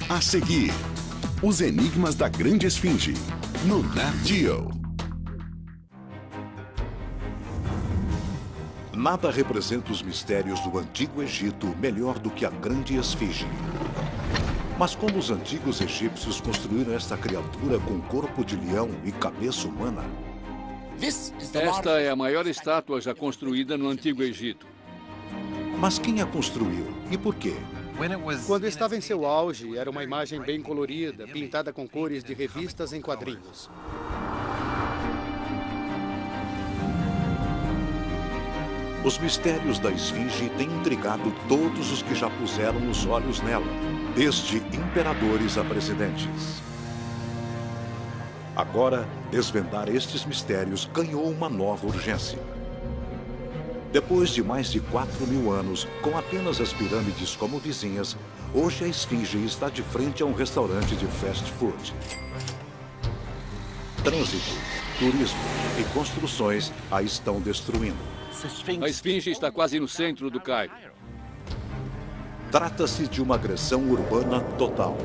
A seguir, os enigmas da Grande Esfinge, no Nat Geo. Nada representa os mistérios do Antigo Egito melhor do que a Grande Esfinge. Mas como os antigos egípcios construíram esta criatura com corpo de leão e cabeça humana? Esta é a maior estátua já construída no Antigo Egito. Mas quem a construiu e por quê? Quando estava em seu auge, era uma imagem bem colorida, pintada com cores de revistas em quadrinhos. Os mistérios da Esfinge têm intrigado todos os que já puseram os olhos nela, desde imperadores a presidentes. Agora, desvendar estes mistérios ganhou uma nova urgência. Depois de mais de 4.000 anos, com apenas as pirâmides como vizinhas, hoje a Esfinge está de frente a um restaurante de fast food. Trânsito, turismo e construções a estão destruindo. A Esfinge está quase no centro do Cairo. Trata-se de uma agressão urbana total.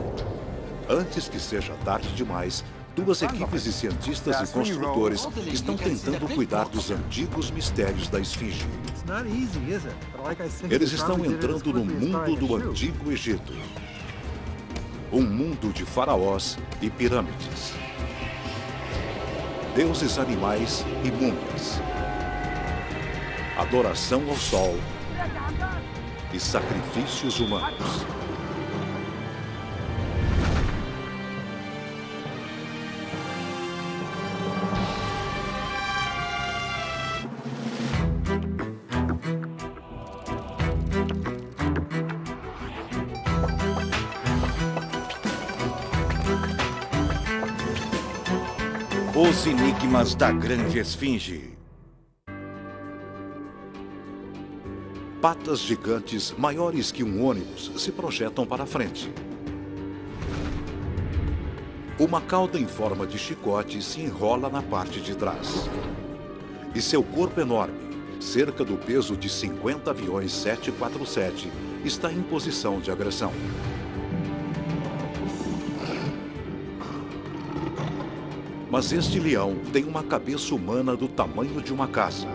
Antes que seja tarde demais, duas equipes de cientistas e construtores estão tentando cuidar dos antigos mistérios da Esfinge. Eles estão entrando no mundo do Antigo Egito. Um mundo de faraós e pirâmides. Deuses animais e múmias. Adoração ao sol e sacrifícios humanos. Os enigmas da Grande Esfinge. Patas gigantes maiores que um ônibus se projetam para frente. Uma cauda em forma de chicote se enrola na parte de trás. E seu corpo enorme, cerca do peso de 50 aviões 747, está em posição de agressão. Mas este leão tem uma cabeça humana do tamanho de uma casa.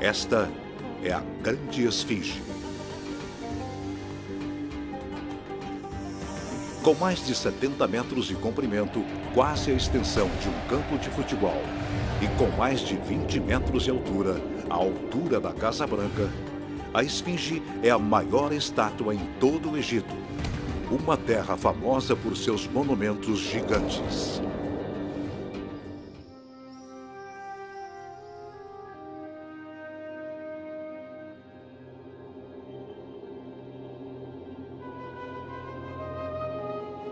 Esta é a Grande Esfinge. Com mais de 70 metros de comprimento, quase a extensão de um campo de futebol, e com mais de 20 metros de altura, a altura da Casa Branca, a Esfinge é a maior estátua em todo o Egito. Uma terra famosa por seus monumentos gigantes.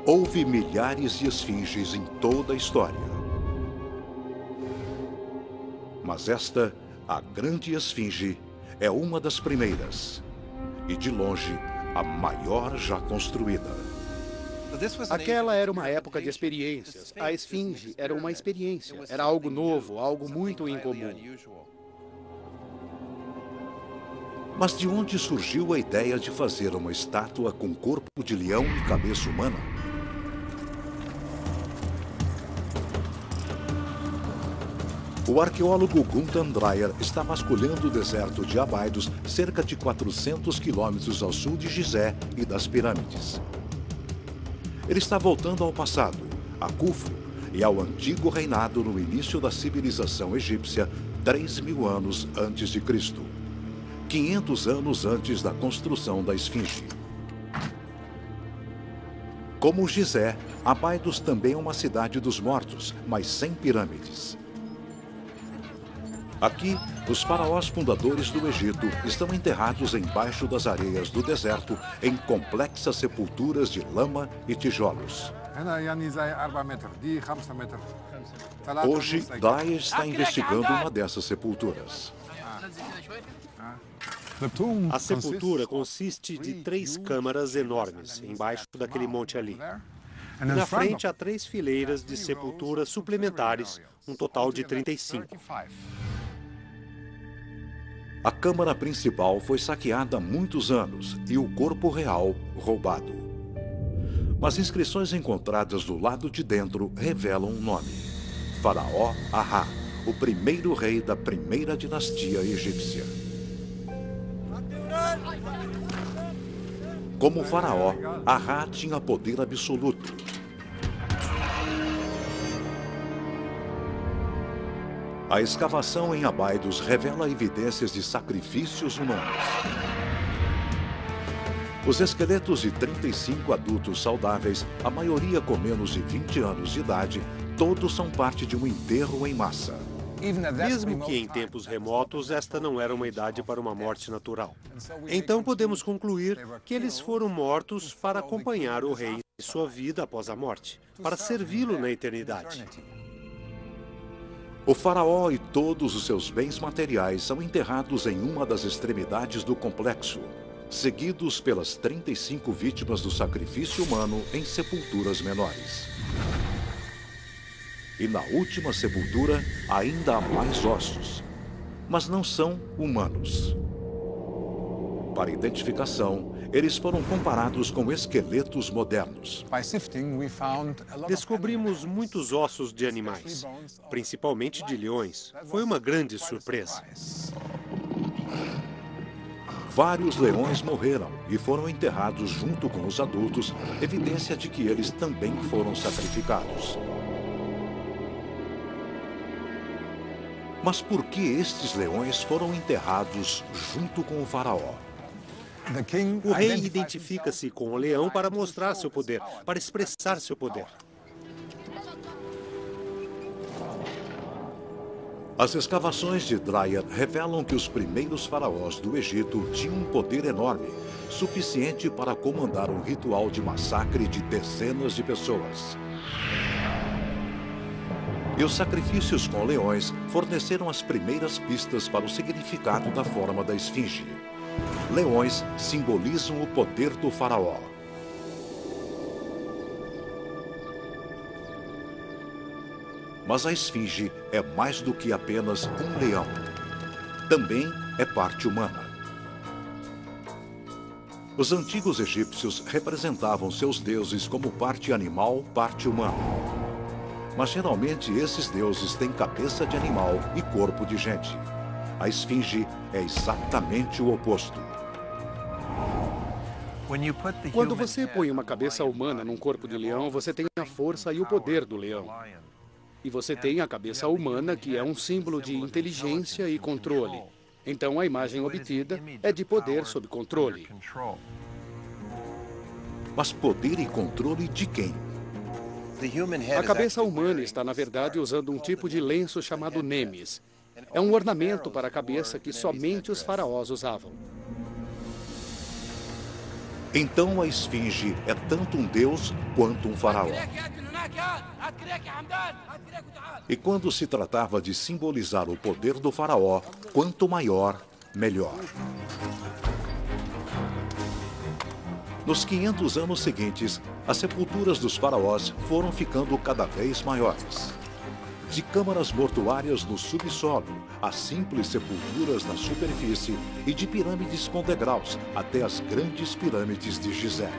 Houve milhares de esfinges em toda a história. Mas esta, a Grande Esfinge, é uma das primeiras. E de longe, a maior já construída. Aquela era uma época de experiências. A Esfinge era uma experiência. Era algo novo, algo muito incomum. Mas de onde surgiu a ideia de fazer uma estátua com corpo de leão e cabeça humana? O arqueólogo Gunther Dreyer está vasculhando o deserto de Abydos, cerca de 400 quilômetros ao sul de Gizé e das pirâmides. Ele está voltando ao passado, a Khufu, e ao antigo reinado no início da civilização egípcia, 3.000 anos antes de Cristo. 500 anos antes da construção da Esfinge. Como Gizé, Abydos também é uma cidade dos mortos, mas sem pirâmides. Aqui, os faraós fundadores do Egito estão enterrados embaixo das areias do deserto em complexas sepulturas de lama e tijolos. Hoje, Dreyer está investigando uma dessas sepulturas. A sepultura consiste de 3 câmaras enormes embaixo daquele monte ali. Na frente há 3 fileiras de sepulturas suplementares, um total de 35. A câmara principal foi saqueada há muitos anos e o corpo real roubado. Mas inscrições encontradas do lado de dentro revelam um nome: Faraó Aha, o primeiro rei da primeira dinastia egípcia. Como faraó, Aha tinha poder absoluto. A escavação em Abidos revela evidências de sacrifícios humanos. Os esqueletos de 35 adultos saudáveis, a maioria com menos de 20 anos de idade, todos são parte de um enterro em massa. Mesmo que em tempos remotos, esta não era uma idade para uma morte natural. Então podemos concluir que eles foram mortos para acompanhar o rei em sua vida após a morte, para servi-lo na eternidade. O faraó e todos os seus bens materiais são enterrados em uma das extremidades do complexo, seguidos pelas 35 vítimas do sacrifício humano em sepulturas menores. E na última sepultura ainda há mais ossos, mas não são humanos. Para identificação, eles foram comparados com esqueletos modernos. Descobrimos muitos ossos de animais, principalmente de leões. Foi uma grande surpresa. Vários leões morreram e foram enterrados junto com os adultos, evidência de que eles também foram sacrificados. Mas por que estes leões foram enterrados junto com o faraó? O rei identifica-se com o leão para mostrar seu poder, para expressar seu poder. As escavações de Dreyer revelam que os primeiros faraós do Egito tinham um poder enorme, suficiente para comandar um ritual de massacre de dezenas de pessoas. E os sacrifícios com leões forneceram as primeiras pistas para o significado da forma da esfinge. Leões simbolizam o poder do faraó. Mas a esfinge é mais do que apenas um leão. Também é parte humana. Os antigos egípcios representavam seus deuses como parte animal, parte humana. Mas geralmente esses deuses têm cabeça de animal e corpo de gente. A esfinge é exatamente o oposto. Quando você põe uma cabeça humana num corpo de leão, você tem a força e o poder do leão. E você tem a cabeça humana, que é um símbolo de inteligência e controle. Então a imagem obtida é de poder sob controle. Mas poder e controle de quem? A cabeça humana está, na verdade, usando um tipo de lenço chamado nemes. É um ornamento para a cabeça que somente os faraós usavam. Então a esfinge é tanto um deus quanto um faraó. E quando se tratava de simbolizar o poder do faraó, quanto maior, melhor. Nos 500 anos seguintes, as sepulturas dos faraós foram ficando cada vez maiores. De câmaras mortuárias no subsolo, a simples sepulturas na superfície e de pirâmides com degraus até as grandes pirâmides de Gizé.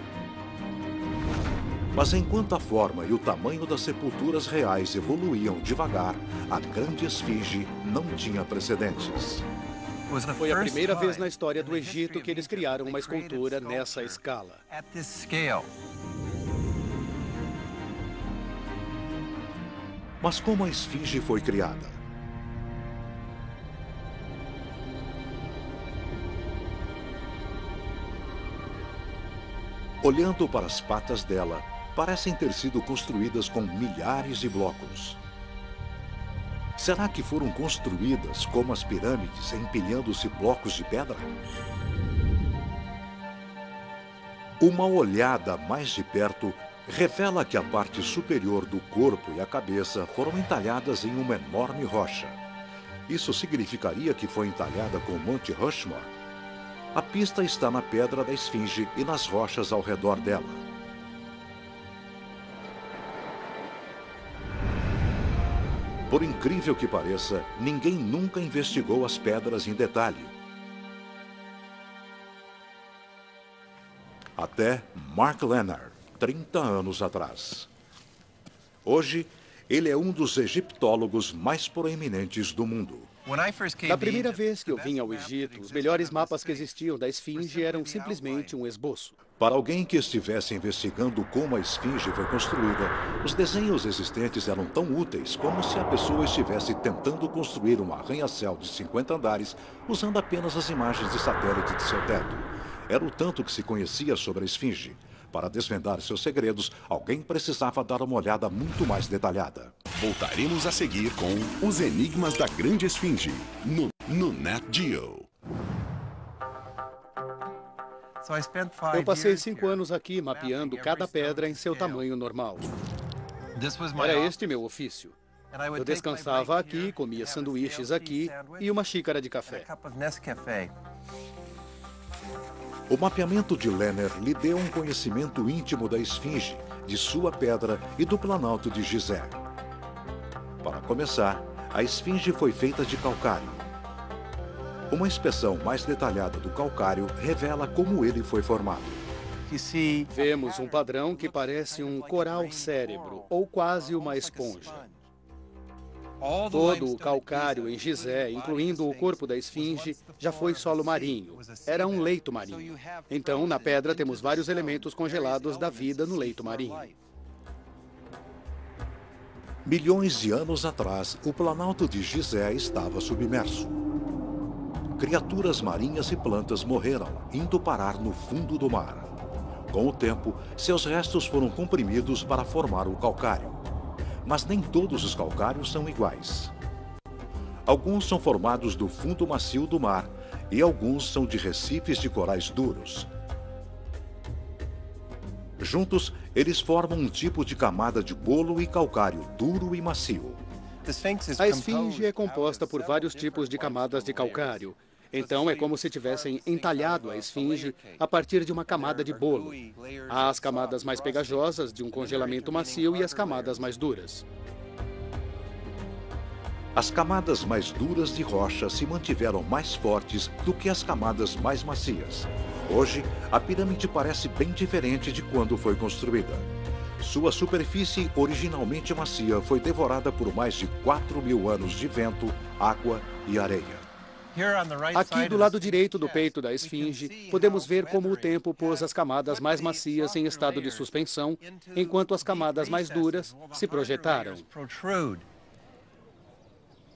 Mas enquanto a forma e o tamanho das sepulturas reais evoluíam devagar, a grande esfinge não tinha precedentes. Foi a primeira vez na história do Egito que eles criaram uma escultura nessa escala. Mas como a esfinge foi criada? Olhando para as patas dela, parecem ter sido construídas com milhares de blocos. Será que foram construídas como as pirâmides, empilhando-se blocos de pedra? Uma olhada mais de perto revela que a parte superior do corpo e a cabeça foram entalhadas em uma enorme rocha. Isso significaria que foi entalhada com o Monte Rushmore? A pista está na pedra da esfinge e nas rochas ao redor dela. Por incrível que pareça, ninguém nunca investigou as pedras em detalhe. até Mark Lennar, 30 anos atrás. Hoje, ele é um dos egiptólogos mais proeminentes do mundo. Da primeira vez que eu vim ao Egito, os melhores mapas que existiam da Esfinge eram simplesmente um esboço. Para alguém que estivesse investigando como a Esfinge foi construída, os desenhos existentes eram tão úteis como se a pessoa estivesse tentando construir um arranha-céu de 50 andares usando apenas as imagens de satélite de seu teto. Era o tanto que se conhecia sobre a Esfinge. Para desvendar seus segredos, alguém precisava dar uma olhada muito mais detalhada. Voltaremos a seguir com Os Enigmas da Grande Esfinge, no Nat Geo. Eu passei 5 anos aqui mapeando cada pedra em seu tamanho normal. Era este meu ofício. Eu descansava aqui, comia sanduíches aqui e uma xícara de café. O mapeamento de Lennar lhe deu um conhecimento íntimo da Esfinge, de sua pedra e do Planalto de Gizé. Para começar, a Esfinge foi feita de calcário. Uma inspeção mais detalhada do calcário revela como ele foi formado. Vemos um padrão que parece um coral cérebro, ou quase uma esponja. Todo o calcário em Gizé, incluindo o corpo da Esfinge, já foi solo marinho. Era um leito marinho. Então, na pedra, temos vários elementos congelados da vida no leito marinho. Milhões de anos atrás, o Planalto de Gizé estava submerso. Criaturas marinhas e plantas morreram, indo parar no fundo do mar. Com o tempo, seus restos foram comprimidos para formar o calcário. Mas nem todos os calcários são iguais. Alguns são formados do fundo macio do mar e alguns são de recifes de corais duros. Juntos, eles formam um tipo de camada de bolo e calcário duro e macio. A Esfinge é composta por vários tipos de camadas de calcário. Então, é como se tivessem entalhado a Esfinge a partir de uma camada de bolo. Há as camadas mais pegajosas, de um congelamento macio, e as camadas mais duras. As camadas mais duras de rocha se mantiveram mais fortes do que as camadas mais macias. Hoje, a pirâmide parece bem diferente de quando foi construída. Sua superfície, originalmente macia, foi devorada por mais de 4.000 anos de vento, água e areia. Aqui do lado direito do peito da Esfinge, podemos ver como o tempo pôs as camadas mais macias em estado de suspensão, enquanto as camadas mais duras se projetaram.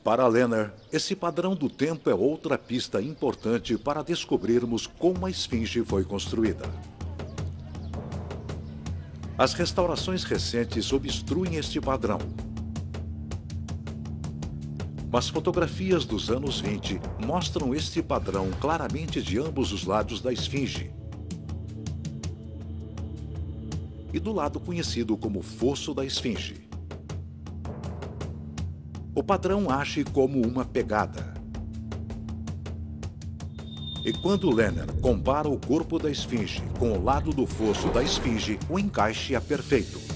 Para Lennar, esse padrão do tempo é outra pista importante para descobrirmos como a Esfinge foi construída. As restaurações recentes obstruem este padrão. Mas fotografias dos anos 20 mostram este padrão claramente de ambos os lados da Esfinge. E do lado conhecido como Fosso da Esfinge. O padrão age como uma pegada. E quando Lennar compara o corpo da Esfinge com o lado do fosso da Esfinge, o encaixe é perfeito.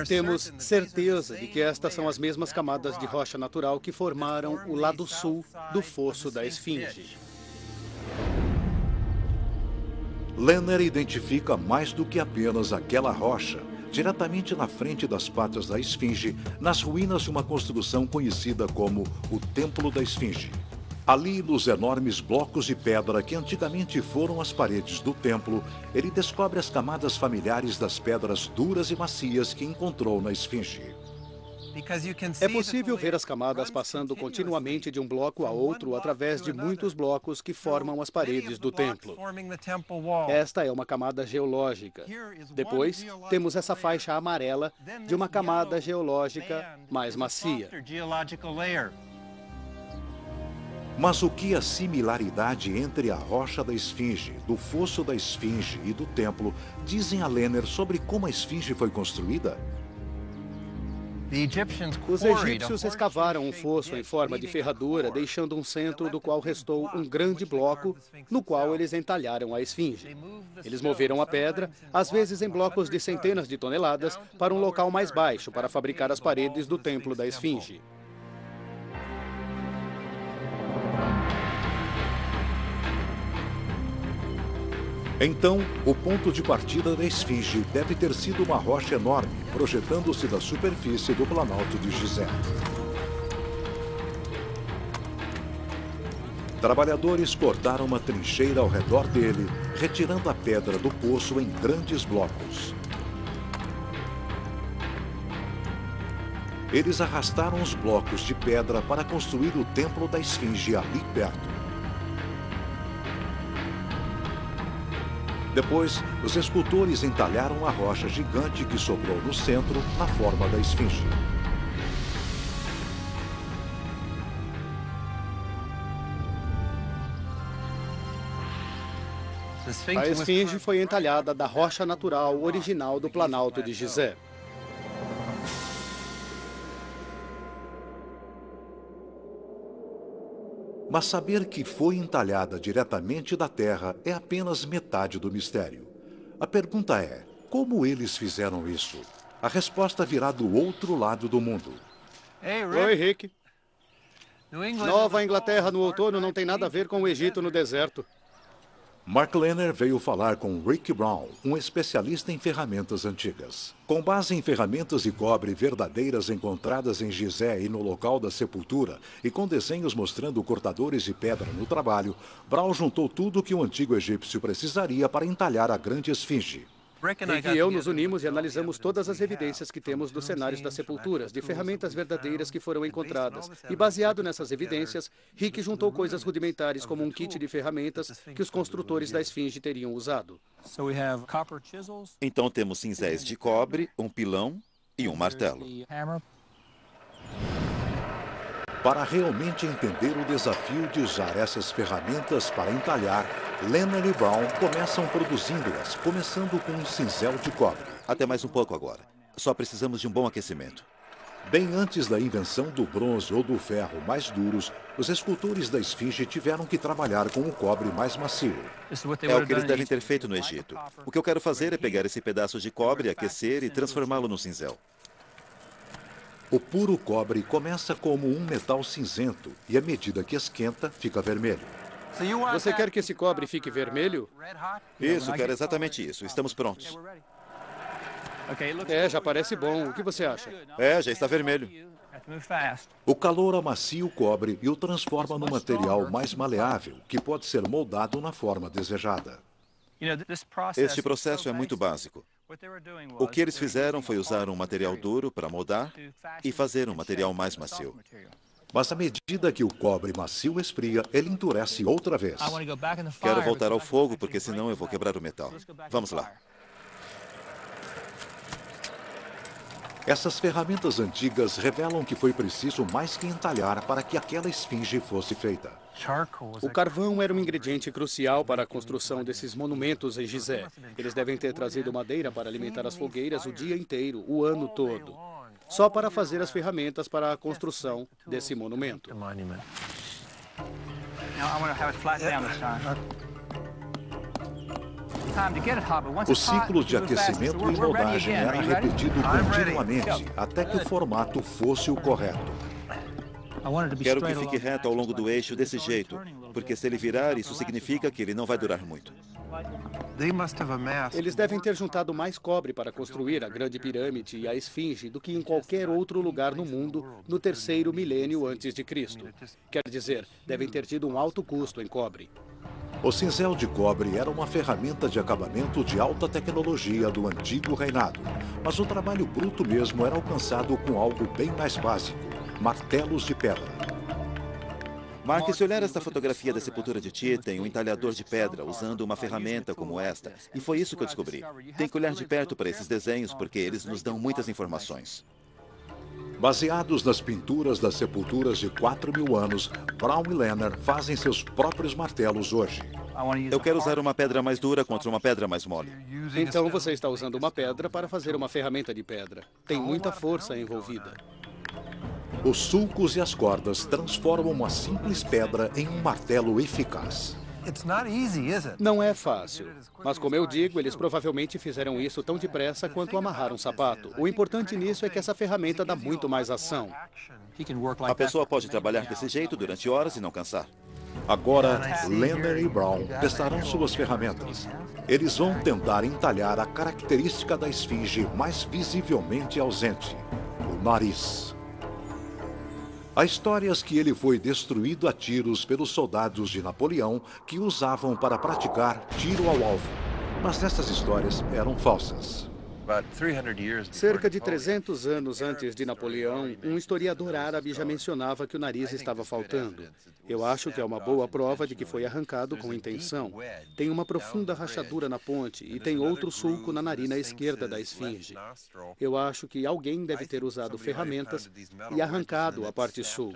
Temos certeza de que estas são as mesmas camadas de rocha natural que formaram o lado sul do fosso da Esfinge. Lennar identifica mais do que apenas aquela rocha, diretamente na frente das patas da Esfinge, nas ruínas de uma construção conhecida como o Templo da Esfinge. Ali, nos enormes blocos de pedra que antigamente foram as paredes do templo, ele descobre as camadas familiares das pedras duras e macias que encontrou na Esfinge. É possível ver as camadas passando continuamente de um bloco a outro através de muitos blocos que formam as paredes do templo. Esta é uma camada geológica. Depois, temos essa faixa amarela de uma camada geológica mais macia. Mas o que a similaridade entre a rocha da Esfinge, do fosso da Esfinge e do templo dizem a Lennar sobre como a Esfinge foi construída? Os egípcios escavaram um fosso em forma de ferradura, deixando um centro do qual restou um grande bloco, no qual eles entalharam a Esfinge. Eles moveram a pedra, às vezes em blocos de centenas de toneladas, para um local mais baixo para fabricar as paredes do templo da Esfinge. Então, o ponto de partida da esfinge deve ter sido uma rocha enorme, projetando-se da superfície do Planalto de Gizé. Trabalhadores cortaram uma trincheira ao redor dele, retirando a pedra do poço em grandes blocos. Eles arrastaram os blocos de pedra para construir o templo da esfinge ali perto. Depois, os escultores entalharam a rocha gigante que sobrou no centro, na forma da esfinge. A esfinge foi entalhada da rocha natural original do Planalto de Gizé. Mas saber que foi entalhada diretamente da terra é apenas metade do mistério. A pergunta é, como eles fizeram isso? A resposta virá do outro lado do mundo. Oi, Rick. Nova Inglaterra no outono não tem nada a ver com o Egito no deserto. Mark Lehner veio falar com Rick Brown, um especialista em ferramentas antigas. Com base em ferramentas de cobre verdadeiras encontradas em Gizé e no local da sepultura, e com desenhos mostrando cortadores de pedra no trabalho, Brown juntou tudo o que o antigo egípcio precisaria para entalhar a grande esfinge. Rick e eu nos unimos e analisamos todas as evidências que temos dos cenários das sepulturas, de ferramentas verdadeiras que foram encontradas. E baseado nessas evidências, Rick juntou coisas rudimentares como um kit de ferramentas que os construtores da esfinge teriam usado. Então temos cinzéis de cobre, um pilão e um martelo. Para realmente entender o desafio de usar essas ferramentas para entalhar, Lehner e Brown começam produzindo-as, começando com um cinzel de cobre. Até mais um pouco agora. Só precisamos de um bom aquecimento. Bem antes da invenção do bronze ou do ferro mais duros, os escultores da esfinge tiveram que trabalhar com o cobre mais macio. É o que eles devem ter feito no Egito. O que eu quero fazer é pegar esse pedaço de cobre, aquecer e transformá-lo num cinzel. O puro cobre começa como um metal cinzento e, à medida que esquenta, fica vermelho. Você quer que esse cobre fique vermelho? Isso, quero exatamente isso. Estamos prontos. Já parece bom. O que você acha? Já está vermelho. O calor amacia o cobre e o transforma num material mais maleável, que pode ser moldado na forma desejada. Este processo é muito básico. O que eles fizeram foi usar um material duro para moldar e fazer um material mais macio. Mas à medida que o cobre macio esfria, ele endurece outra vez. Quero voltar ao fogo, porque senão eu vou quebrar o metal. Vamos lá. Essas ferramentas antigas revelam que foi preciso mais que entalhar para que aquela esfinge fosse feita. O carvão era um ingrediente crucial para a construção desses monumentos em Gizé. Eles devem ter trazido madeira para alimentar as fogueiras o dia inteiro, o ano todo, só para fazer as ferramentas para a construção desse monumento. O ciclo de aquecimento e moldagem era repetido continuamente até que o formato fosse o correto. Quero que fique reto ao longo do eixo desse jeito, porque se ele virar, isso significa que ele não vai durar muito. Eles devem ter juntado mais cobre para construir a Grande Pirâmide e a Esfinge do que em qualquer outro lugar no mundo no terceiro milênio antes de Cristo. Quer dizer, devem ter tido um alto custo em cobre. O cinzel de cobre era uma ferramenta de acabamento de alta tecnologia do antigo reinado, mas o trabalho bruto mesmo era alcançado com algo bem mais básico: martelos de pedra. Mark, se olhar esta fotografia da sepultura de Ti, tem um entalhador de pedra usando uma ferramenta como esta, e foi isso que eu descobri. Tem que olhar de perto para esses desenhos, porque eles nos dão muitas informações. Baseados nas pinturas das sepulturas de 4.000 anos, Brown e Lehner fazem seus próprios martelos hoje. Eu quero usar uma pedra mais dura contra uma pedra mais mole. Então você está usando uma pedra para fazer uma ferramenta de pedra. Tem muita força envolvida. Os sulcos e as cordas transformam uma simples pedra em um martelo eficaz. Não é fácil, mas como eu digo, eles provavelmente fizeram isso tão depressa quanto amarrar um sapato. O importante nisso é que essa ferramenta dá muito mais ação. A pessoa pode trabalhar desse jeito durante horas e não cansar. Agora, Lenner e Brown testarão suas ferramentas. Eles vão tentar entalhar a característica da esfinge mais visivelmente ausente, o nariz. Há histórias que ele foi destruído a tiros pelos soldados de Napoleão que usavam para praticar tiro ao alvo. Mas essas histórias eram falsas. Cerca de 300 anos antes de Napoleão, um historiador árabe já mencionava que o nariz estava faltando. Eu acho que é uma boa prova de que foi arrancado com intenção. Tem uma profunda rachadura na ponte e tem outro sulco na narina esquerda da esfinge. Eu acho que alguém deve ter usado ferramentas e arrancado a parte sul.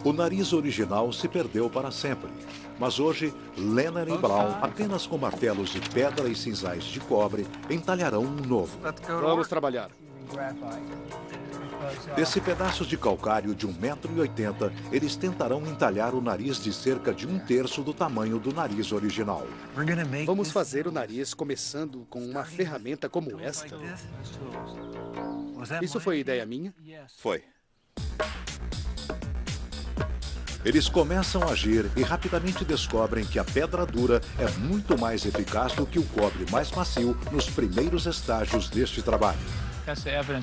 O nariz original se perdeu para sempre, mas hoje Lenner e Brown, apenas com martelos de pedra e cinzais de cobre, entalharão um novo. Vamos trabalhar. Desse pedaço de calcário de 1,80 m, eles tentarão entalhar o nariz de cerca de 1/3 do tamanho do nariz original. Vamos fazer o nariz começando com uma ferramenta como esta? Isso foi ideia minha? Foi. Eles começam a agir e rapidamente descobrem que a pedra dura é muito mais eficaz do que o cobre mais macio nos primeiros estágios deste trabalho.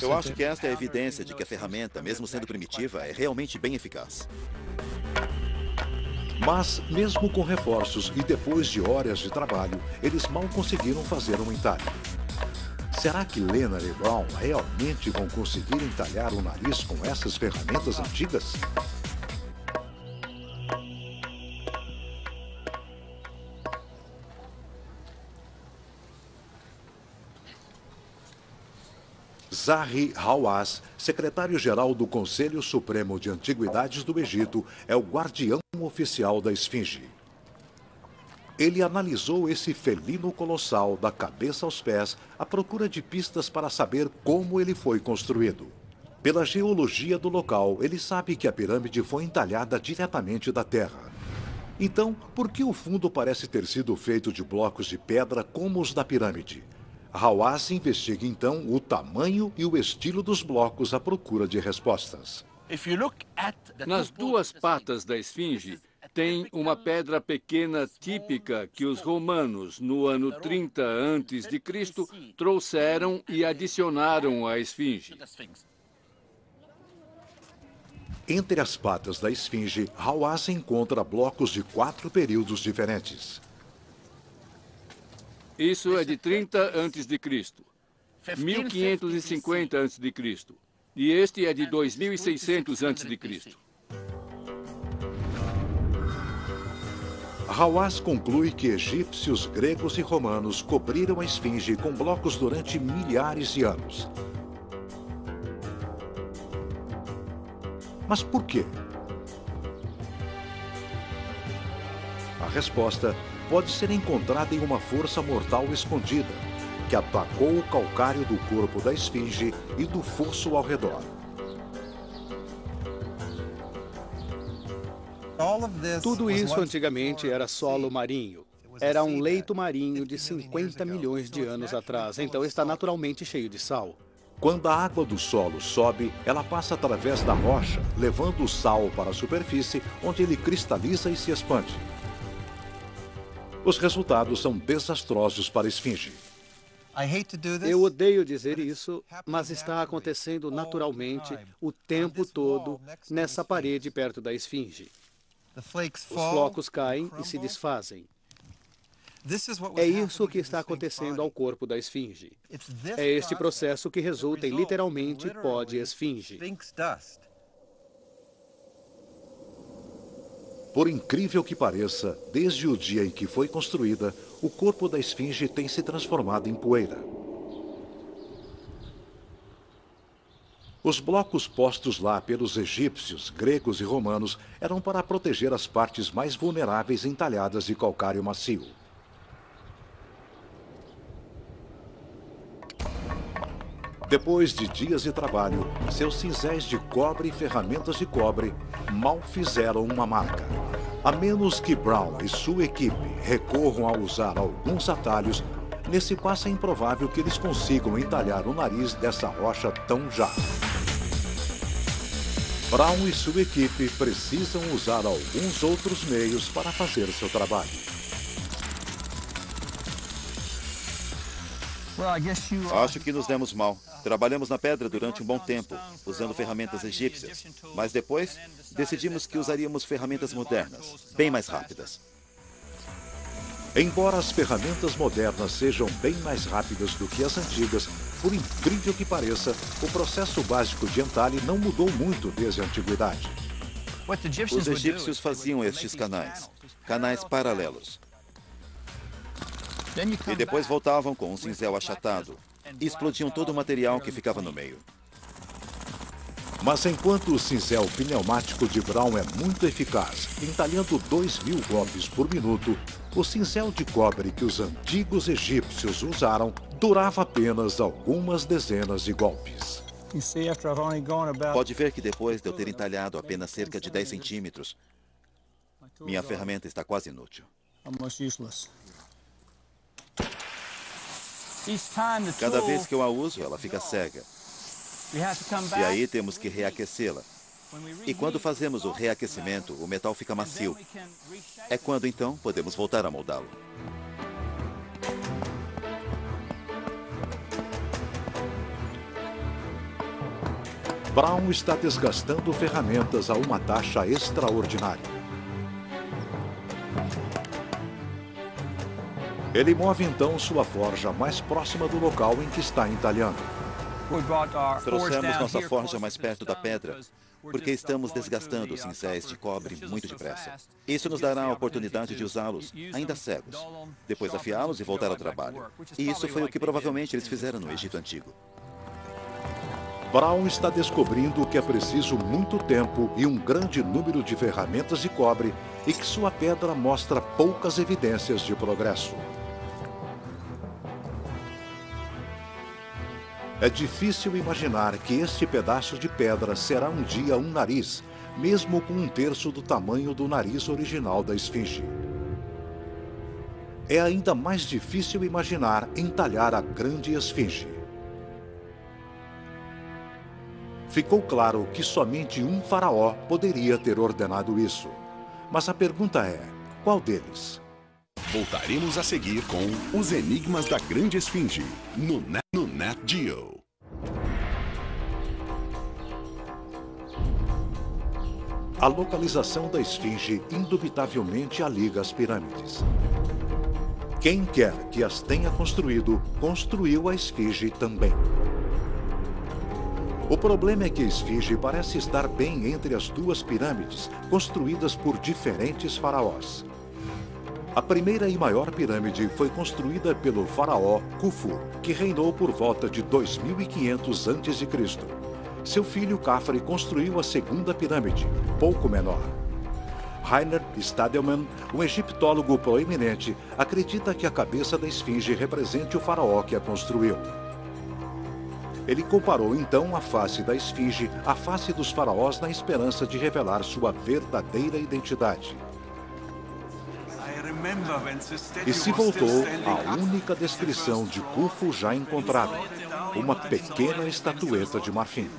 Eu acho que esta é a evidência de que a ferramenta, mesmo sendo primitiva, é realmente bem eficaz. Mas, mesmo com reforços e depois de horas de trabalho, eles mal conseguiram fazer um entalhe. Será que Lenner e Brown realmente vão conseguir entalhar o nariz com essas ferramentas antigas? Zahi Hawass, secretário-geral do Conselho Supremo de Antiguidades do Egito, é o guardião oficial da esfinge. Ele analisou esse felino colossal da cabeça aos pés à procura de pistas para saber como ele foi construído. Pela geologia do local, ele sabe que a pirâmide foi entalhada diretamente da terra. Então, por que o fundo parece ter sido feito de blocos de pedra como os da pirâmide? Hawass investiga então o tamanho e o estilo dos blocos à procura de respostas. Nas duas patas da esfinge, tem uma pedra pequena típica que os romanos, no ano 30 a.C., trouxeram e adicionaram à esfinge. Entre as patas da esfinge, Hawass encontra blocos de 4 períodos diferentes. Isso é de 30 a.C., 1550 a.C. e este é de 2600 a.C. Hawass conclui que egípcios, gregos e romanos cobriram a esfinge com blocos durante milhares de anos. Mas por quê? A resposta pode ser encontrada em uma força mortal escondida, que atacou o calcário do corpo da esfinge e do fosso ao redor. Tudo isso antigamente era solo marinho. Era um leito marinho de 50 milhões de anos atrás, então está naturalmente cheio de sal. Quando a água do solo sobe, ela passa através da rocha, levando o sal para a superfície, onde ele cristaliza e se expande. Os resultados são desastrosos para a esfinge. Eu odeio dizer isso, mas está acontecendo naturalmente o tempo todo nessa parede perto da esfinge. Os flocos caem e se desfazem. É isso que está acontecendo ao corpo da esfinge. É este processo que resulta em literalmente pó de esfinge. Por incrível que pareça, desde o dia em que foi construída, o corpo da esfinge tem se transformado em poeira. Os blocos postos lá pelos egípcios, gregos e romanos eram para proteger as partes mais vulneráveis entalhadas de calcário macio. Depois de dias de trabalho, seus cinzéis de cobre e ferramentas de cobre mal fizeram uma marca. A menos que Brown e sua equipe recorram a usar alguns atalhos, nesse passo é improvável que eles consigam entalhar o nariz dessa rocha tão já. Brown e sua equipe precisam usar alguns outros meios para fazer seu trabalho. Acho que nos demos mal. Trabalhamos na pedra durante um bom tempo, usando ferramentas egípcias. Mas depois, decidimos que usaríamos ferramentas modernas, bem mais rápidas. Embora as ferramentas modernas sejam bem mais rápidas do que as antigas, por incrível que pareça, o processo básico de entalhe não mudou muito desde a antiguidade. Os egípcios faziam estes canais paralelos. E depois voltavam com um cinzel achatado e explodiam todo o material que ficava no meio. Mas enquanto o cinzel pneumático de Brown é muito eficaz, entalhando 2.000 golpes por minuto, o cinzel de cobre que os antigos egípcios usaram durava apenas algumas dezenas de golpes. Pode ver que depois de eu ter entalhado apenas cerca de 10 centímetros, minha ferramenta está quase inútil. Cada vez que eu a uso, ela fica cega. E aí temos que reaquecê-la. E quando fazemos o reaquecimento, o metal fica macio. É quando então podemos voltar a moldá-lo. Brown está desgastando ferramentas a uma taxa extraordinária. Ele move então sua forja mais próxima do local em que está entalhando. Trouxemos nossa forja mais perto da pedra, porque estamos desgastando os cinzéis de cobre muito depressa. Isso nos dará a oportunidade de usá-los ainda cegos, depois afiá-los e voltar ao trabalho. E isso foi o que provavelmente eles fizeram no Egito Antigo. Brown está descobrindo que é preciso muito tempo e um grande número de ferramentas de cobre e que sua pedra mostra poucas evidências de progresso. É difícil imaginar que este pedaço de pedra será um dia um nariz, mesmo com um terço do tamanho do nariz original da esfinge. É ainda mais difícil imaginar entalhar a grande esfinge. Ficou claro que somente um faraó poderia ter ordenado isso. Mas a pergunta é, qual deles? Voltaremos a seguir com Os Enigmas da Grande Esfinge, no Nat Geo. A localização da esfinge indubitavelmente a liga às pirâmides. Quem quer que as tenha construído, construiu a esfinge também. O problema é que a esfinge parece estar bem entre as duas pirâmides, construídas por diferentes faraós. A primeira e maior pirâmide foi construída pelo faraó Khufu, que reinou por volta de 2500 a.C. Seu filho Khafre construiu a segunda pirâmide, pouco menor. Rainer Stadelmann, um egiptólogo proeminente, acredita que a cabeça da esfinge represente o faraó que a construiu. Ele comparou então a face da esfinge à face dos faraós na esperança de revelar sua verdadeira identidade. E se voltou à única descrição de Khufu já encontrada, uma pequena estatueta de marfim.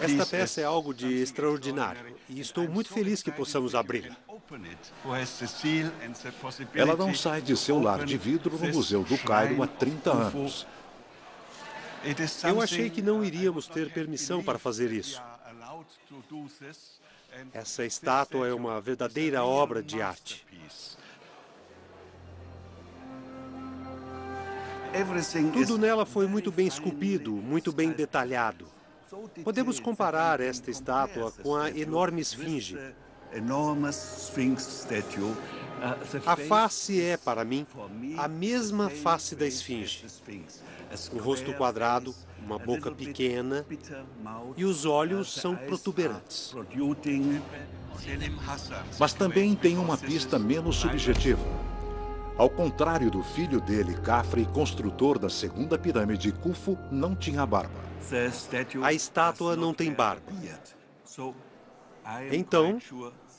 Esta peça é algo de extraordinário e estou muito feliz que possamos abri-la. Ela não sai de seu lar de vidro no Museu do Cairo há 30 anos. Eu achei que não iríamos ter permissão para fazer isso. Essa estátua é uma verdadeira obra de arte. Tudo nela foi muito bem esculpido, muito bem detalhado. Podemos comparar esta estátua com a enorme esfinge. A face é, para mim, a mesma face da esfinge. Um rosto quadrado, uma boca pequena e os olhos são protuberantes. Mas também tem uma pista menos subjetiva. Ao contrário do filho dele, Khafre, construtor da segunda pirâmide, Khufu não tinha barba. A estátua não tem barba. Então,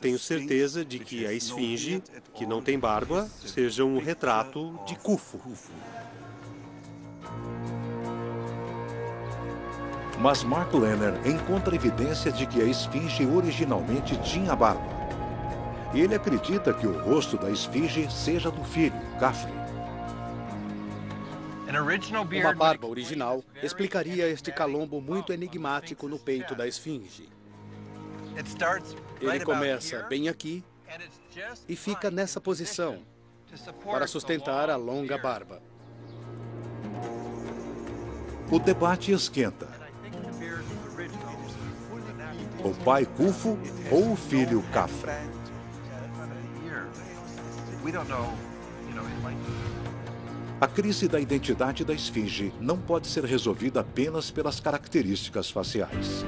tenho certeza de que a esfinge, que não tem barba, seja um retrato de Khufu. Mas Mark Lenner encontra evidência de que a esfinge originalmente tinha barba. Ele acredita que o rosto da esfinge seja do filho, Khafre. Uma barba original explicaria este calombo muito enigmático no peito da esfinge. Ele começa bem aqui e fica nessa posição para sustentar a longa barba. O debate esquenta. O pai Khufu ou o filho Khafre? A crise da identidade da esfinge não pode ser resolvida apenas pelas características faciais.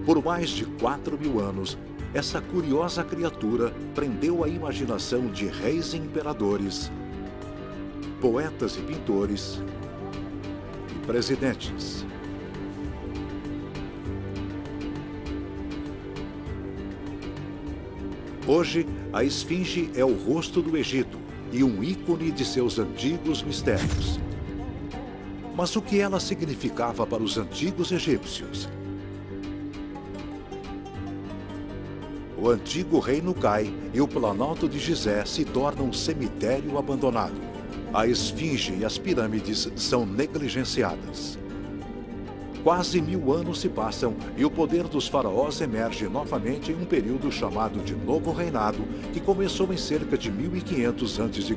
Por mais de 4.000 anos, essa curiosa criatura prendeu a imaginação de reis e imperadores, poetas e pintores e presidentes. Hoje, a esfinge é o rosto do Egito e um ícone de seus antigos mistérios. Mas o que ela significava para os antigos egípcios? O antigo reino cai e o planalto de Gizé se torna um cemitério abandonado. A esfinge e as pirâmides são negligenciadas. Quase 1000 anos se passam e o poder dos faraós emerge novamente em um período chamado de Novo Reinado, que começou em cerca de 1500 a.C.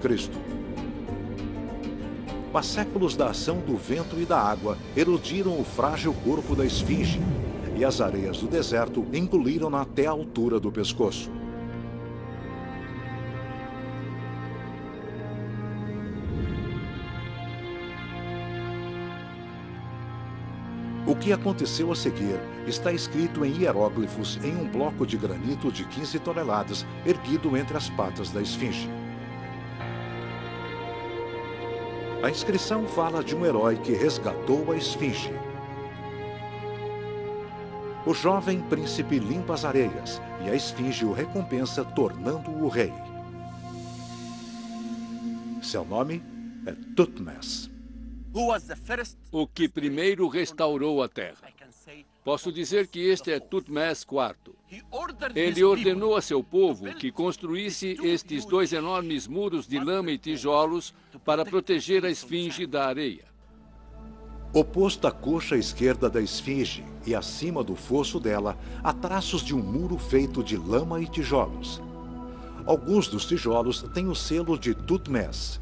Mas séculos da ação do vento e da água erodiram o frágil corpo da esfinge, e as areias do deserto engoliram-na até a altura do pescoço. O que aconteceu a seguir está escrito em hieróglifos em um bloco de granito de 15 toneladas, erguido entre as patas da esfinge. A inscrição fala de um herói que resgatou a esfinge. O jovem príncipe limpa as areias e a esfinge o recompensa, tornando-o rei. Seu nome é Thutmose. O que primeiro restaurou a terra. Posso dizer que este é Thutmose IV. Ele ordenou a seu povo que construísse estes 2 enormes muros de lama e tijolos para proteger a esfinge da areia. Oposto à coxa esquerda da esfinge e acima do fosso dela, há traços de um muro feito de lama e tijolos. Alguns dos tijolos têm o selo de Thutmose.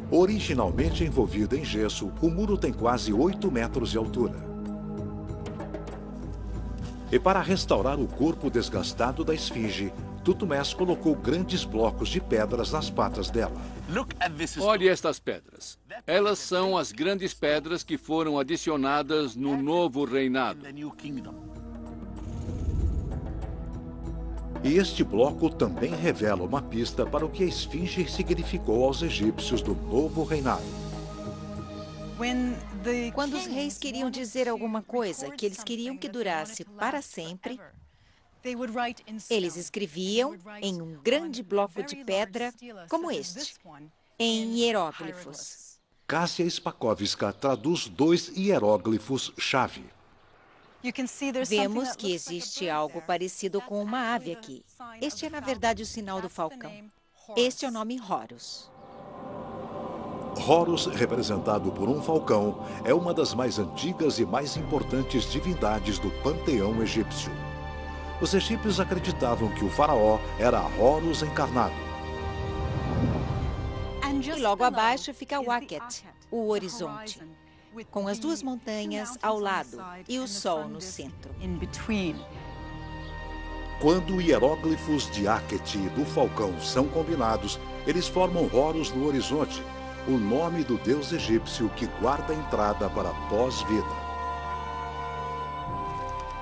Originalmente envolvido em gesso, o muro tem quase 8 metros de altura. E para restaurar o corpo desgastado da esfinge, Thutmose colocou grandes blocos de pedras nas patas dela. Olhe estas pedras. Elas são as grandes pedras que foram adicionadas no novo reinado. E este bloco também revela uma pista para o que a esfinge significou aos egípcios do novo reinado. Quando os reis queriam dizer alguma coisa que eles queriam que durasse para sempre, eles escreviam em um grande bloco de pedra como este, em hieróglifos. Kasia Spakovska traduz 2 hieróglifos-chave. Vemos que existe algo parecido com uma ave aqui. Este é, na verdade, o sinal do falcão. Este é o nome Horus. Horus, representado por um falcão, é uma das mais antigas e mais importantes divindades do panteão egípcio. Os egípcios acreditavam que o faraó era Horus encarnado. E logo abaixo fica Wakhet, o horizonte, com as 2 montanhas ao lado e o sol no centro. Quando hieróglifos de Akhet e do falcão são combinados, eles formam Horus no horizonte, o nome do deus egípcio que guarda a entrada para a pós-vida.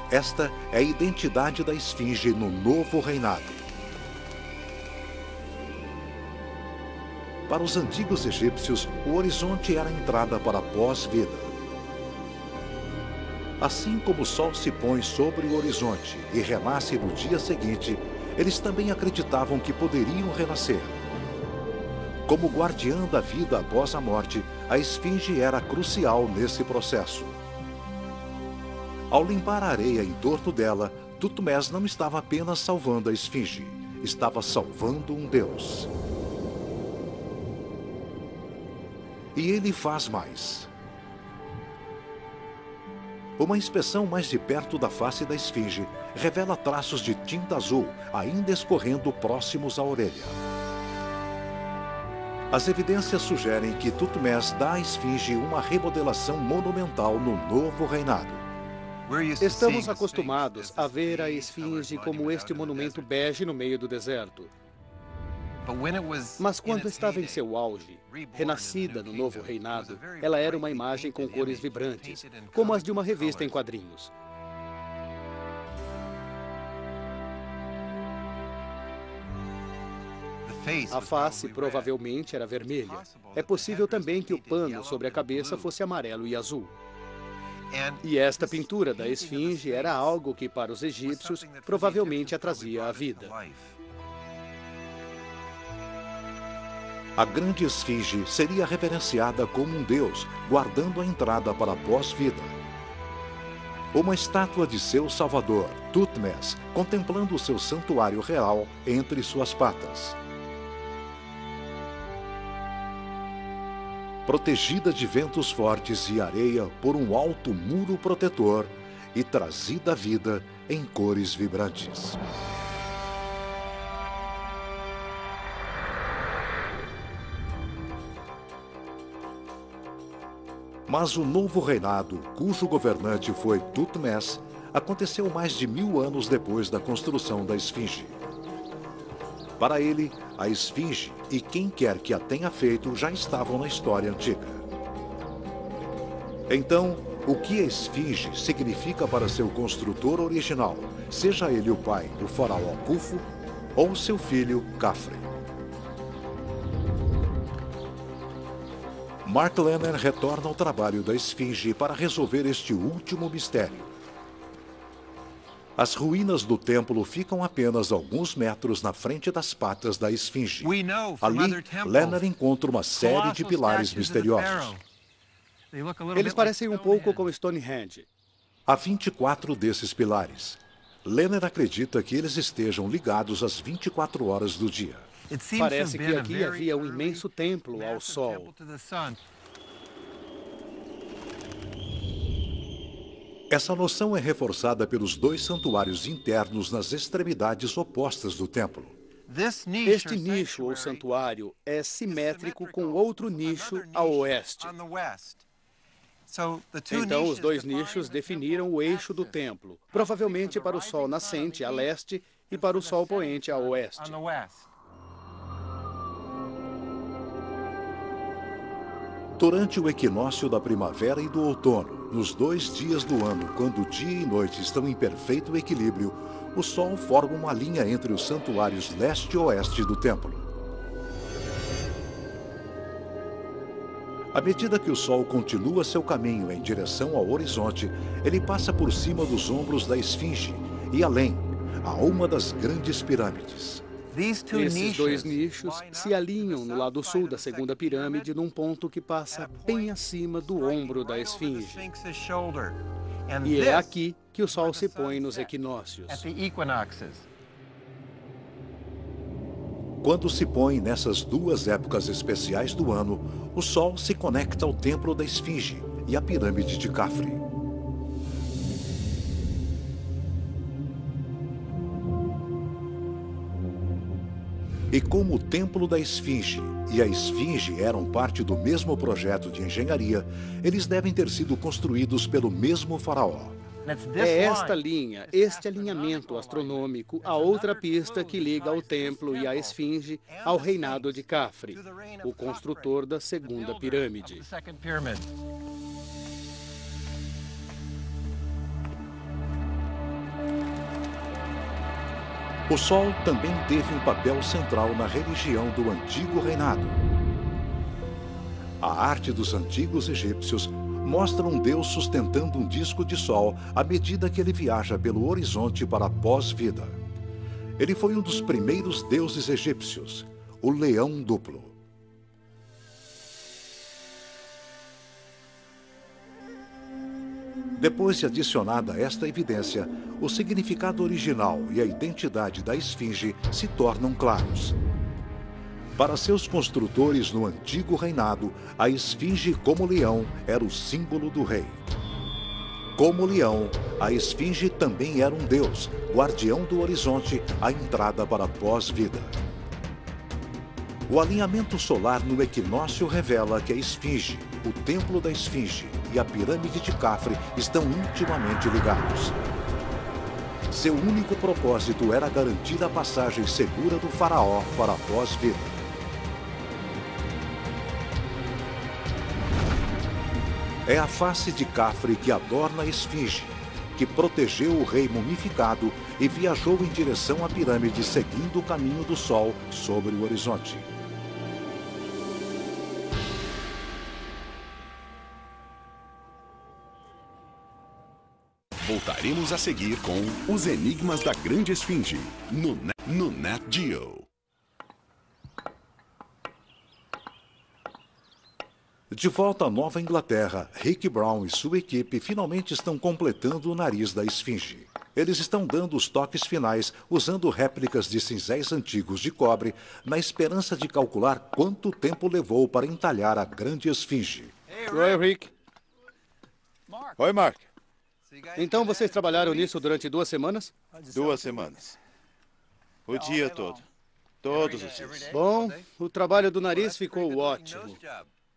Esta é a identidade da esfinge no novo reinado. Para os antigos egípcios, o horizonte era a entrada para a pós-vida. Assim como o sol se põe sobre o horizonte e renasce no dia seguinte, Eles também acreditavam que poderiam renascer. Como guardiã da vida após a morte, a esfinge era crucial nesse processo. Ao limpar a areia em torno dela, Tutmés não estava apenas salvando a esfinge, estava salvando um deus. E ele faz mais. Uma inspeção mais de perto da face da esfinge revela traços de tinta azul ainda escorrendo próximos à orelha. As evidências sugerem que Tutmés dá à esfinge uma remodelação monumental no novo reinado. Estamos acostumados a ver a esfinge como este monumento bege no meio do deserto. Mas quando estava em seu auge, renascida no novo reinado, ela era uma imagem com cores vibrantes, como as de uma revista em quadrinhos. A face provavelmente era vermelha. É possível também que o pano sobre a cabeça fosse amarelo e azul. E esta pintura da esfinge era algo que, para os egípcios, provavelmente a trazia à vida. A grande esfinge seria reverenciada como um deus, guardando a entrada para a pós-vida. Uma estátua de seu salvador, Tutmés, contemplando o seu santuário real entre suas patas. Protegida de ventos fortes e areia por um alto muro protetor e trazida à vida em cores vibrantes. Mas o novo reinado, cujo governante foi Tutmés, aconteceu mais de 1000 anos depois da construção da esfinge. Para ele, a esfinge e quem quer que a tenha feito já estavam na história antiga. Então, o que a esfinge significa para seu construtor original, seja ele o pai do faraó Khufu ou seu filho Khafre? Mark Lenner retorna ao trabalho da esfinge para resolver este último mistério. As ruínas do templo ficam apenas alguns metros na frente das patas da esfinge. Ali, Lenner encontra uma série de pilares misteriosos. Eles parecem um pouco com Stonehenge. Há 24 desses pilares. Lenner acredita que eles estejam ligados às 24 horas do dia. Parece que aqui havia um imenso templo ao sol. Essa noção é reforçada pelos 2 santuários internos nas extremidades opostas do templo. Este nicho ou santuário é simétrico com outro nicho ao oeste. Então, os 2 nichos definiram o eixo do templo, provavelmente para o sol nascente a leste e para o sol poente a oeste. Durante o equinócio da primavera e do outono, nos 2 dias do ano, quando dia e noite estão em perfeito equilíbrio, o Sol forma uma linha entre os santuários leste e oeste do templo. À medida que o Sol continua seu caminho em direção ao horizonte, ele passa por cima dos ombros da esfinge e além, a uma das grandes pirâmides. Esses 2 nichos se alinham no lado sul da segunda pirâmide num ponto que passa bem acima do ombro da esfinge. E é aqui que o sol se põe nos equinócios. Quando se põe nessas 2 épocas especiais do ano, o sol se conecta ao templo da esfinge e à pirâmide de Khafre. E como o templo da esfinge e a esfinge eram parte do mesmo projeto de engenharia, eles devem ter sido construídos pelo mesmo faraó. É esta linha, este alinhamento astronômico, a outra pista que liga o templo e a esfinge ao reinado de Khafre, o construtor da segunda pirâmide. O Sol também teve um papel central na religião do antigo reinado. A arte dos antigos egípcios mostra um deus sustentando um disco de sol à medida que ele viaja pelo horizonte para a pós-vida. Ele foi um dos primeiros deuses egípcios, o leão duplo. Depois de adicionada esta evidência, o significado original e a identidade da esfinge se tornam claros. Para seus construtores no antigo reinado, a esfinge como leão era o símbolo do rei. Como leão, a esfinge também era um deus, guardião do horizonte, a entrada para a pós-vida. O alinhamento solar no equinócio revela que a esfinge, o templo da esfinge e a pirâmide de Khafre estão intimamente ligados. Seu único propósito era garantir a passagem segura do faraó para a pós-vida. É a face de Khafre que adorna a esfinge, que protegeu o rei mumificado e viajou em direção à pirâmide seguindo o caminho do sol sobre o horizonte. Voltaremos a seguir com Os Enigmas da Grande Esfinge, no Nat Geo. De volta à Nova Inglaterra, Rick Brown e sua equipe finalmente estão completando o nariz da esfinge. Eles estão dando os toques finais usando réplicas de cinzéis antigos de cobre, na esperança de calcular quanto tempo levou para entalhar a grande esfinge. Oi, Rick. Oi, Mark. Então vocês trabalharam nisso durante 2 semanas? 2 semanas. O dia todo. Todos os dias. Bom, o trabalho do nariz ficou ótimo.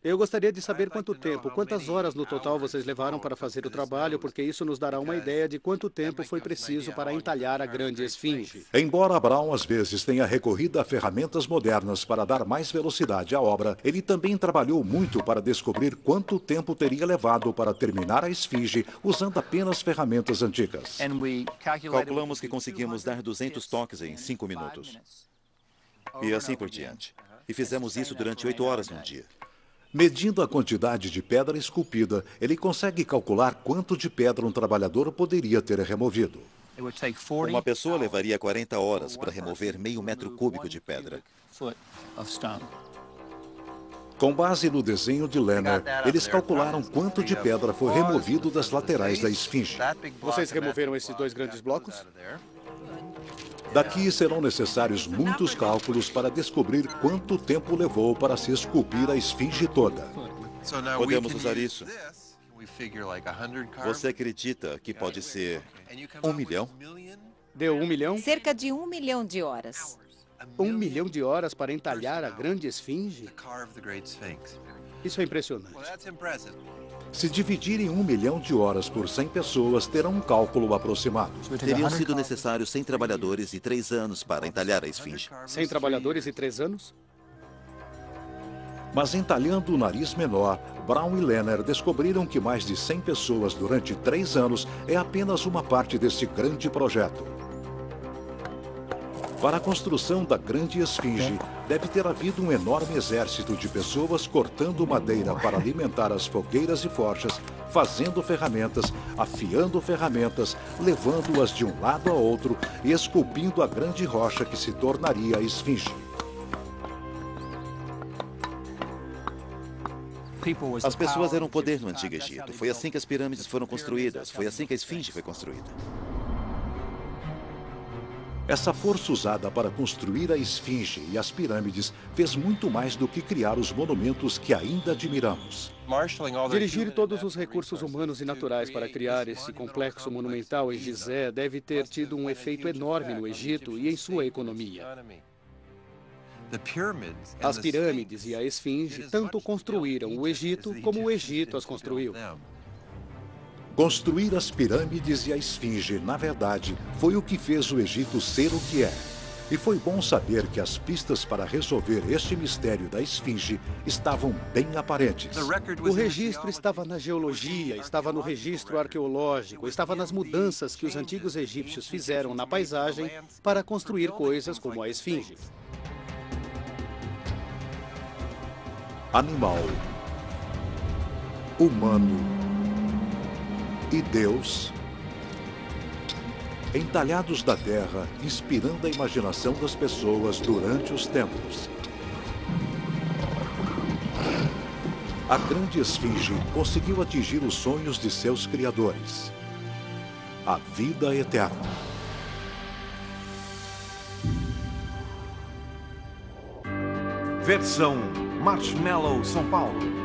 Eu gostaria de saber quanto tempo, quantas horas no total vocês levaram para fazer o trabalho, porque isso nos dará uma ideia de quanto tempo foi preciso para entalhar a grande esfinge. Embora Brown às vezes tenha recorrido a ferramentas modernas para dar mais velocidade à obra, ele também trabalhou muito para descobrir quanto tempo teria levado para terminar a esfinge usando apenas ferramentas antigas. Calculamos que conseguimos dar 200 toques em 5 minutos. E assim por diante. E fizemos isso durante 8 horas num dia. Medindo a quantidade de pedra esculpida, ele consegue calcular quanto de pedra um trabalhador poderia ter removido. Uma pessoa levaria 40 horas para remover meio metro cúbico de pedra. Com base no desenho de Lenner, eles calcularam quanto de pedra foi removido das laterais da esfinge. Vocês removeram esses 2 grandes blocos? Daqui serão necessários muitos cálculos para descobrir quanto tempo levou para se esculpir a esfinge toda. Podemos usar isso. Você acredita que pode ser 1 milhão? Deu 1 milhão? Cerca de 1 milhão de horas. 1 milhão de horas para entalhar a grande esfinge? Isso é impressionante. Se dividirem 1 milhão de horas por 100 pessoas, terão um cálculo aproximado. Teriam sido necessários 100 trabalhadores e 3 anos para entalhar a esfinge. 100 trabalhadores e 3 anos? Mas entalhando o nariz menor, Brown e Lenner descobriram que mais de 100 pessoas durante 3 anos é apenas uma parte desse grande projeto. Para a construção da grande esfinge, deve ter havido um enorme exército de pessoas cortando madeira para alimentar as fogueiras e forjas, fazendo ferramentas, afiando ferramentas, levando-as de um lado a outro e esculpindo a grande rocha que se tornaria a esfinge. As pessoas eram poder no Antigo Egito. Foi assim que as pirâmides foram construídas. Foi assim que a esfinge foi construída. Essa força usada para construir a esfinge e as pirâmides fez muito mais do que criar os monumentos que ainda admiramos. Dirigir todos os recursos humanos e naturais para criar esse complexo monumental em Gizé deve ter tido um efeito enorme no Egito e em sua economia. As pirâmides e a esfinge tanto construíram o Egito como o Egito as construiu. Construir as pirâmides e a esfinge, na verdade, foi o que fez o Egito ser o que é. E foi bom saber que as pistas para resolver este mistério da esfinge estavam bem aparentes. O registro estava na geologia, estava no registro arqueológico, estava nas mudanças que os antigos egípcios fizeram na paisagem para construir coisas como a esfinge. Animal, humano e Deus entalhados da terra, inspirando a imaginação das pessoas durante os tempos. A grande esfinge conseguiu atingir os sonhos de seus criadores. A vida eterna. Versão Marshmallow São Paulo.